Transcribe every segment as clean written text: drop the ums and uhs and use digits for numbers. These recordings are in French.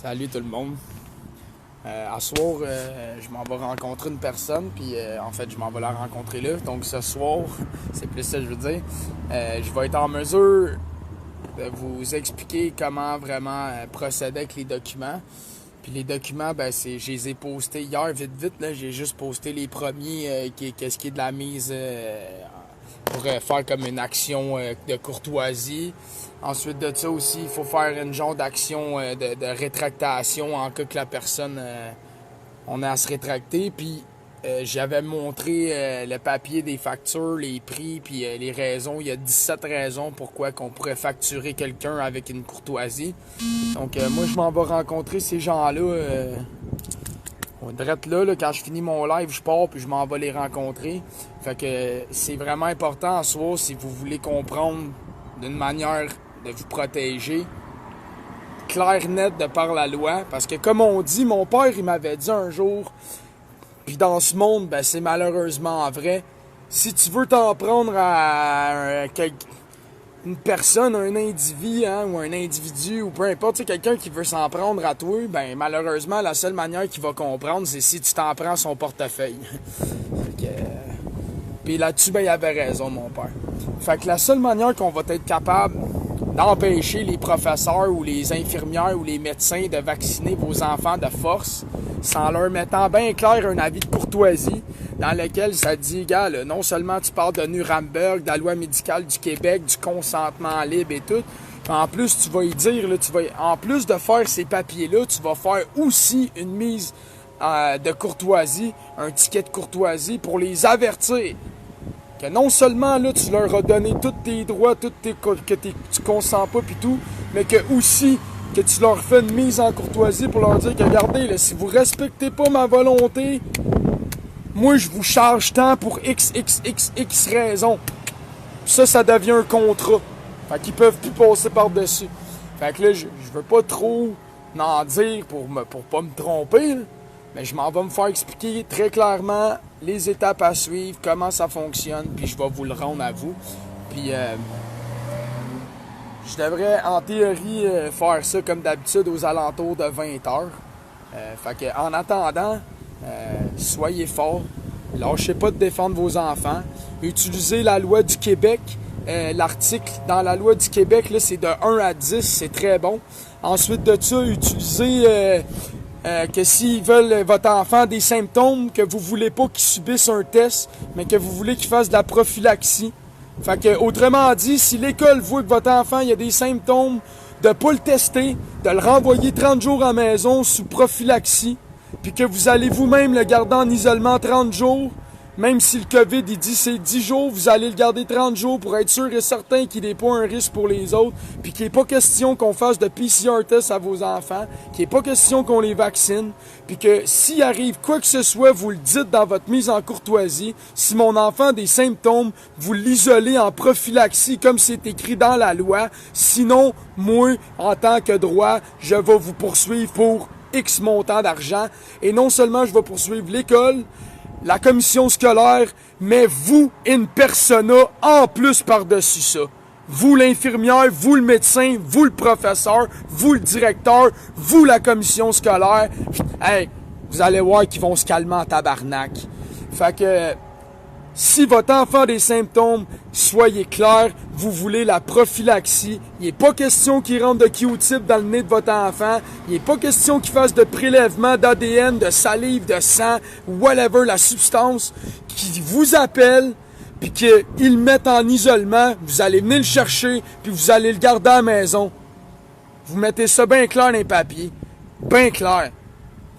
Salut tout le monde. À soir, je m'en vais rencontrer une personne, puis en fait, je m'en vais la rencontrer là. Donc ce soir, c'est plus ça que je veux dire, je vais être en mesure de vous expliquer comment vraiment procéder avec les documents. Puis les documents, je les ai postés hier, vite, là. J'ai juste posté les premiers, qu'est-ce qui est de la mise pour faire comme une action de courtoisie. Ensuite de ça aussi, il faut faire une genre d'action de rétractation en cas que la personne, on a à se rétracter. Puis j'avais montré le papier des factures, les prix, puis les raisons. Il y a 17 raisons pourquoi qu'on pourrait facturer quelqu'un avec une courtoisie. Donc moi, je m'en vais rencontrer ces gens-là. Direct là, quand je finis mon live, je pars puis je m'en vais les rencontrer. Fait que c'est vraiment important en soi si vous voulez comprendre d'une manière de vous protéger, clair, net de par la loi. Parce que comme on dit, mon père, il m'avait dit un jour, puis dans ce monde, c'est malheureusement vrai, si tu veux t'en prendre à une personne, un individu, ou un individu, ou peu importe, quelqu'un qui veut s'en prendre à toi, malheureusement, la seule manière qu'il va comprendre, c'est si tu t'en prends son portefeuille. Puis là-dessus, il avait raison, mon père. Fait que la seule manière qu'on va être capable d'empêcher les professeurs ou les infirmières ou les médecins de vacciner vos enfants de force, c'est en leur mettant bien clair un avis de courtoisie dans lequel ça dit, gars, là, non seulement tu parles de Nuremberg, de la loi médicale du Québec, du consentement libre et tout, en plus, tu vas y dire, là, en plus de faire ces papiers-là, tu vas faire aussi une mise de courtoisie, un ticket de courtoisie pour les avertir que non seulement là tu leur as donné tous tes droits, que tu consens pas pis tout, mais que aussi que tu leur fais une mise en courtoisie pour leur dire que regardez, là, si vous respectez pas ma volonté, moi je vous charge tant pour X raisons. Ça devient un contrat. Fait qu'ils peuvent plus passer par-dessus. Fait que là, je veux pas trop en dire pour pas me tromper, là. Mais je m'en vais me faire expliquer très clairement les étapes à suivre, comment ça fonctionne, puis je vais vous le rendre à vous. Puis je devrais en théorie faire ça comme d'habitude aux alentours de 20h. Fait que en attendant, soyez forts, lâchez pas de défendre vos enfants, utilisez la loi du Québec. L'article dans la loi du Québec, là, c'est de 1 à 10, c'est très bon. Ensuite de ça, utilisez que s'ils veulent votre enfant des symptômes, que vous voulez pas qu'il subisse un test, mais que vous voulez qu'il fasse de la prophylaxie. Fait que, autrement dit, si l'école voit que votre enfant il a des symptômes, de pas le tester, de le renvoyer 30 jours à la maison sous prophylaxie, puis que vous allez vous-même le garder en isolement 30 jours, même si le COVID il dit c'est 10 jours, vous allez le garder 30 jours pour être sûr et certain qu'il n'est pas un risque pour les autres, puis qu'il n'est pas question qu'on fasse de PCR test à vos enfants, qu'il n'est pas question qu'on les vaccine, puis que s'il arrive quoi que ce soit, vous le dites dans votre mise en courtoisie. Si mon enfant a des symptômes, vous l'isolez en prophylaxie comme c'est écrit dans la loi. Sinon, moi, en tant que droit, je vais vous poursuivre pour X montant d'argent. Et non seulement je vais poursuivre l'école, la commission scolaire, mais vous, in persona, en plus par-dessus ça. Vous, l'infirmière, vous, le médecin, vous, le professeur, vous, le directeur, vous, la commission scolaire. Hey, vous allez voir qu'ils vont se calmer en tabarnak. Fait que, si votre enfant a des symptômes, soyez clair, vous voulez la prophylaxie. Il n'est pas question qu'il rentre de Q-tip dans le nez de votre enfant. Il n'est pas question qu'il fasse de prélèvement d'ADN, de salive, de sang, whatever, la substance qui vous appelle, puis qu'ils le mettent en isolement. Vous allez venir le chercher, puis vous allez le garder à la maison. Vous mettez ça bien clair dans les papiers. Bien clair.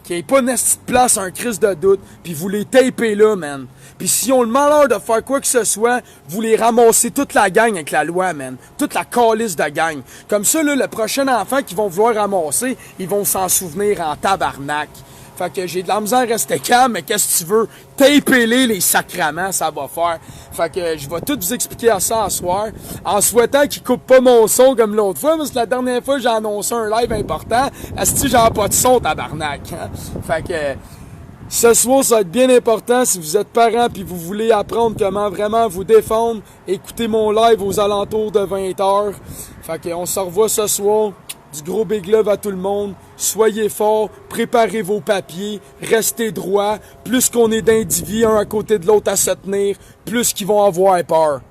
Qu'il n'y ait pas une petite place, un crise de doute, puis vous les tapez là, man. Puis si on le malheur de faire quoi que ce soit, vous les ramassez toute la gang avec la loi, man. Toute la calice de gang. Comme ça, là, le prochain enfant qu'ils vont vouloir ramasser, ils vont s'en souvenir en tabarnak. Fait que j'ai de la misère à rester calme, mais qu'est-ce que tu veux? Tapez-les sacraments, ça va faire. Fait que je vais tout vous expliquer à ça ce soir, en souhaitant qu'ils coupent pas mon son comme l'autre fois, parce que la dernière fois j'ai annoncé un live important, asti j'en pas de son, tabarnak. Hein? Fait que ce soir, ça va être bien important. Si vous êtes parent puis vous voulez apprendre comment vraiment vous défendre, écoutez mon live aux alentours de 20h. Fait qu'on se revoit ce soir. Du gros big love à tout le monde. Soyez forts, préparez vos papiers, restez droits. Plus qu'on est d'individus un à côté de l'autre à se tenir, plus qu'ils vont avoir peur.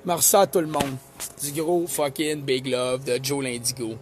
Merci à tout le monde. Du gros fucking big love de Joe l'Indigo.